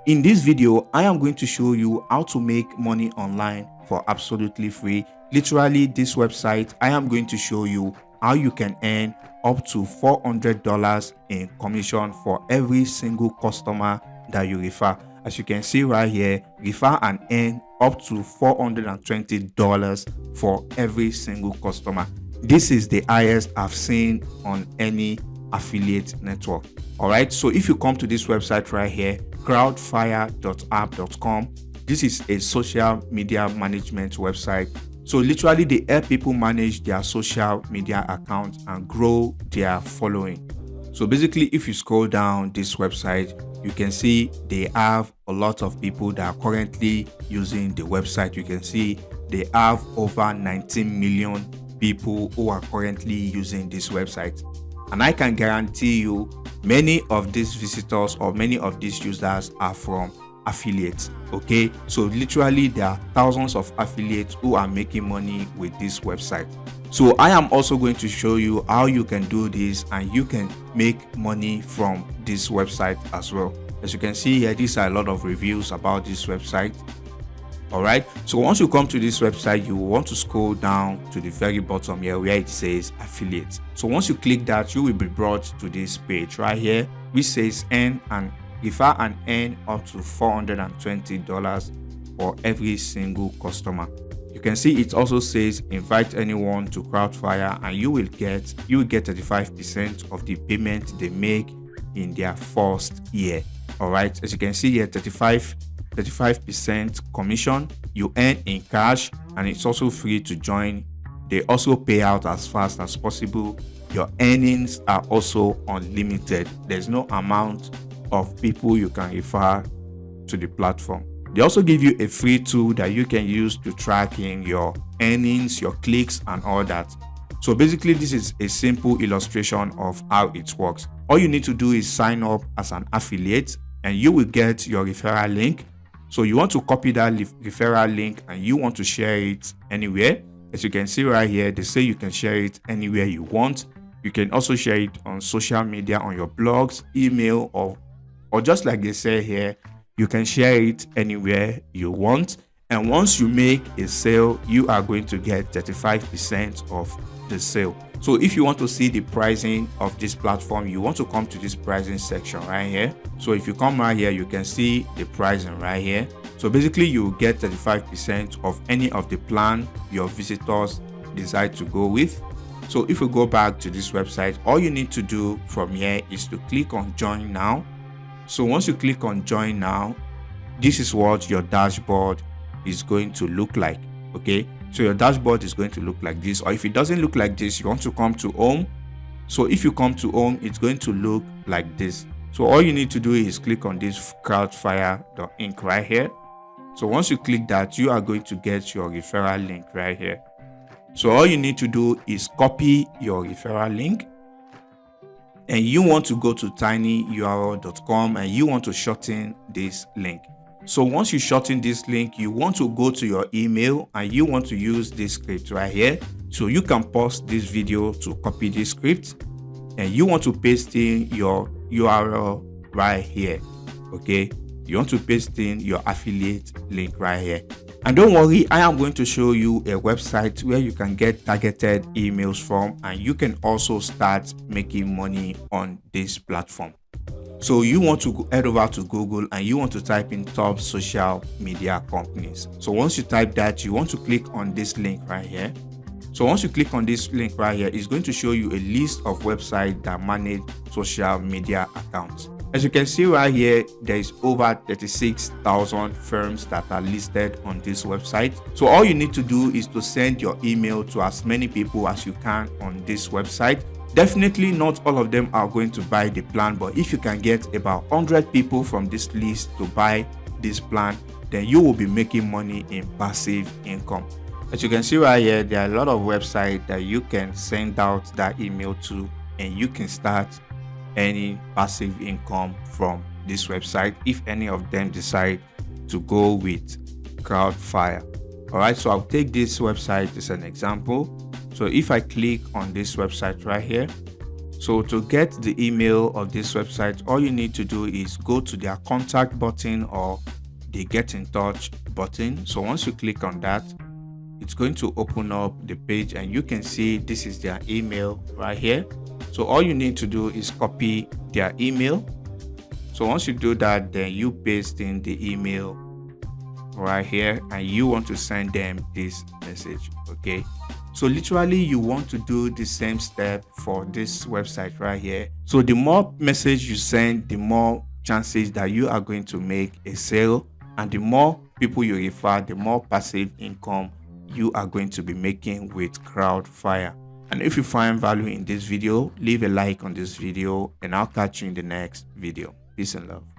In this video, I am going to show you how to make money online for absolutely free. Literally, this website, I am going to show you how you can earn up to $400 in commission for every single customer that you refer. As you can see right here, refer and earn up to $420 for every single customer. This is the highest I've seen on any affiliate network. All right, so if you come to this website right here, crowdfire.app.com, this is a social media management website. So literally they help people manage their social media accounts and grow their following. So basically, if you scroll down this website, you can see they have a lot of people that are currently using the website. You can see they have over 19 million people who are currently using this website. And I can guarantee you many of these visitors or many of these users are from affiliates. Okay, so literally there are thousands of affiliates who are making money with this website. So I am also going to show you how you can do this and you can make money from this website as well. As you can see here, these are a lot of reviews about this website. All right, so once you come to this website, you want to scroll down to the very bottom here where it says affiliates. So once you click that, you will be brought to this page right here which says earn and refer and earn up to $420 for every single customer. You can see it also says invite anyone to Crowdfire and you will get 35% of the payment they make in their first year. All right, as you can see here, 35% commission you earn in cash, and it's also free to join. They also pay out as fast as possible. Your earnings are also unlimited. There's no amount of people you can refer to the platform. They also give you a free tool that you can use to tracking your earnings, your clicks and all that. So basically, this is a simple illustration of how it works. All you need to do is sign up as an affiliate and you will get your referral link. So you want to copy that referral link and you want to share it anywhere. As you can see right here, they say you can share it anywhere you want. You can also share it on social media, on your blogs, email, or just like they say here, you can share it anywhere you want. And once you make a sale, you are going to get 35% of the sale. So if you want to see the pricing of this platform, you want to come to this pricing section right here. So if you come right here, you can see the pricing right here. So basically you will get 35% of any of the plan your visitors decide to go with. So if we go back to this website, all you need to do from here is to click on join now. So once you click on join now, this is what your dashboard is going to look like. Okay, so your dashboard is going to look like this, or if it doesn't look like this, you want to come to home. So if you come to home, it's going to look like this. So all you need to do is click on this crowdfire.inc right here. So once you click that, you are going to get your referral link right here. So all you need to do is copy your referral link and you want to go to tinyurl.com and you want to shorten this link. So once you shorten this link, you want to go to your email and you want to use this script right here. So you can pause this video to copy this script and you want to paste in your URL right here. Okay, you want to paste in your affiliate link right here. And don't worry, I am going to show you a website where you can get targeted emails from and you can also start making money on this platform. So you want to head over to Google and you want to type in top social media companies. So once you type that, you want to click on this link right here. So once you click on this link right here, it's going to show you a list of websites that manage social media accounts. As you can see right here, there is over 36,000 firms that are listed on this website. So all you need to do is to send your email to as many people as you can on this website. Definitely not all of them are going to buy the plan, but if you can get about 100 people from this list to buy this plan, then you will be making money in passive income. As you can see right here, there are a lot of websites that you can send out that email to and you can start earning passive income from this website if any of them decide to go with Crowdfire. All right, so I'll take this website as an example. So if I click on this website right here, So to get the email of this website, all you need to do is go to their contact button or the get in touch button. So once you click on that, it's going to open up the page and you can see this is their email right here. So all you need to do is copy their email. So once you do that, then you paste in the email right here and you want to send them this message. Okay, so literally you want to do the same step for this website right here. So the more message you send, the more chances that you are going to make a sale, and the more people you refer, the more passive income you are going to be making with Crowdfire. And if you find value in this video, leave a like on this video and I'll catch you in the next video. Peace and love.